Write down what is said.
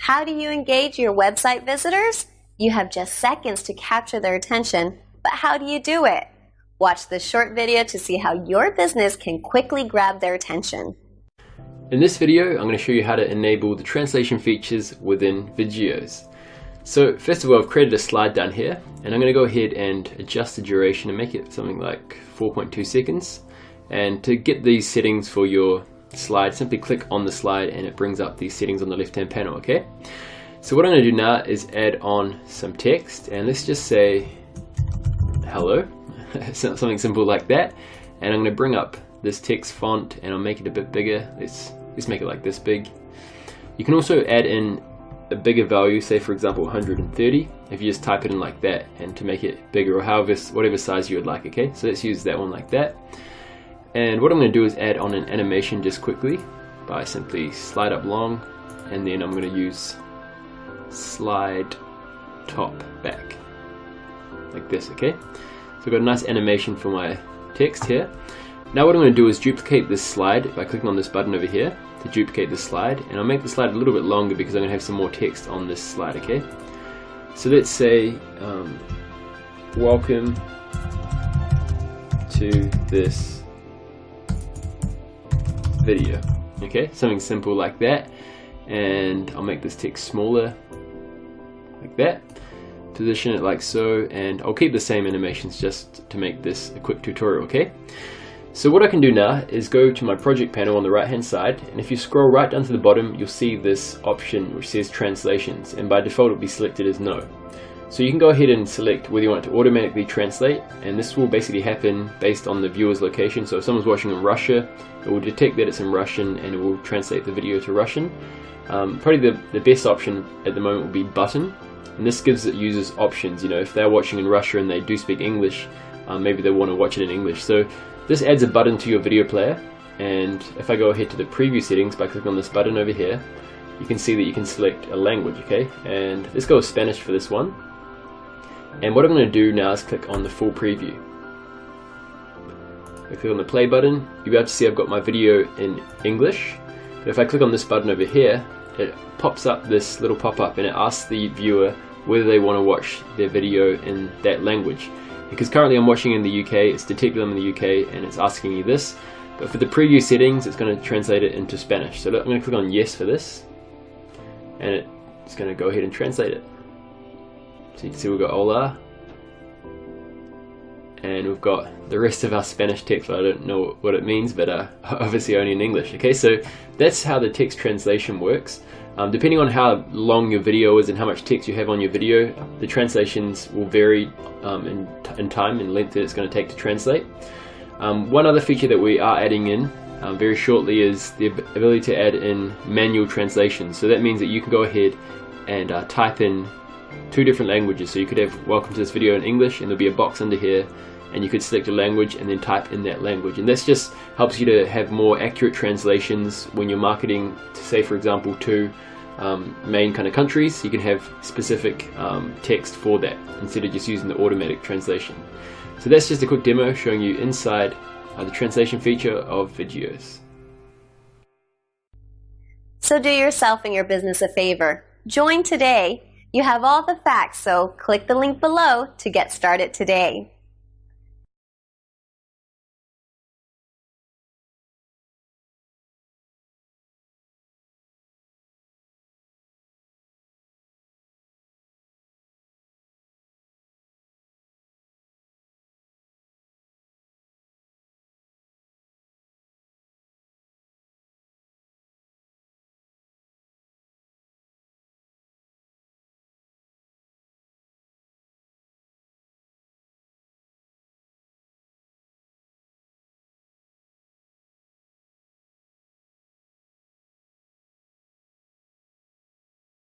How do you engage your website visitors? You have just seconds to capture their attention, but how do you do it? Watch this short video to see how your business can quickly grab their attention. In this video, I'm going to show you how to enable the translation features within Vidgeos. So first of all, I've created a slide down here, and I'm going to go ahead and adjust the duration and make it something like 4.2 seconds. And to get these settings for your slide, simply click on the slide and it brings up these settings on the left hand panel, okay? So what I'm going to do now is add on some text, and let's just say hello, something simple like that. And I'm going to bring up this text font and I'll make it a bit bigger. Let's make it like this big. You can also add in a bigger value, say for example 130, if you just type it in like that, and to make it bigger, or whatever size you would like, okay? So let's use that one like that. And what I'm going to do is add on an animation just quickly by simply slide up long, and then I'm going to use slide top back like this, okay? So I've got a nice animation for my text here. Now what I'm going to do is duplicate this slide by clicking on this button over here to duplicate this slide, and I'll make the slide a little bit longer because I'm going to have some more text on this slide, okay? So let's say welcome to this video, okay? Something simple like that. And I'll make this text smaller like that, position it like so, and I'll keep the same animations just to make this a quick tutorial, okay? So what I can do now is go to my project panel on the right hand side, and if you scroll right down to the bottom, you'll see this option which says translations, and by default it'll be selected as no. So you can go ahead and select whether you want it to automatically translate, and this will basically happen based on the viewer's location. So if someone's watching in Russia, it will detect that it's in Russian and it will translate the video to Russian. Probably the best option at the moment will be button, and this gives users options. You know, if they're watching in Russia and they do speak English, maybe they want to watch it in English. So this adds a button to your video player, and if I go ahead to the preview settings by clicking on this button over here, you can see that you can select a language, okay? And let's go with Spanish for this one. And what I'm going to do now is click on the full preview. I click on the play button, you'll be able to see I've got my video in English, but if I click on this button over here, it pops up this little pop-up and it asks the viewer whether they want to watch their video in that language. Because currently I'm watching in the UK, it's detected I'm in the UK and it's asking me this, but for the preview settings it's going to translate it into Spanish. So I'm going to click on yes for this, and it's going to go ahead and translate it. So you can see we've got hola, and we've got the rest of our Spanish text. I don't know what it means, but obviously only in English. Okay, so that's how the text translation works. Depending on how long your video is and how much text you have on your video, the translations will vary in time and length that it's going to take to translate. One other feature that we are adding in very shortly is the ability to add in manual translation. So that means that you can go ahead and type in 2 different languages. So you could have welcome to this video in English, and there'll be a box under here, and you could select a language and then type in that language. And this just helps you to have more accurate translations when you're marketing, to say for example 2 main kind of countries. You can have specific text for that instead of just using the automatic translation. So that's just a quick demo showing you inside the translation feature of Vidgeos. So do yourself and your business a favor. Join today. You have all the facts, so click the link below to get started today.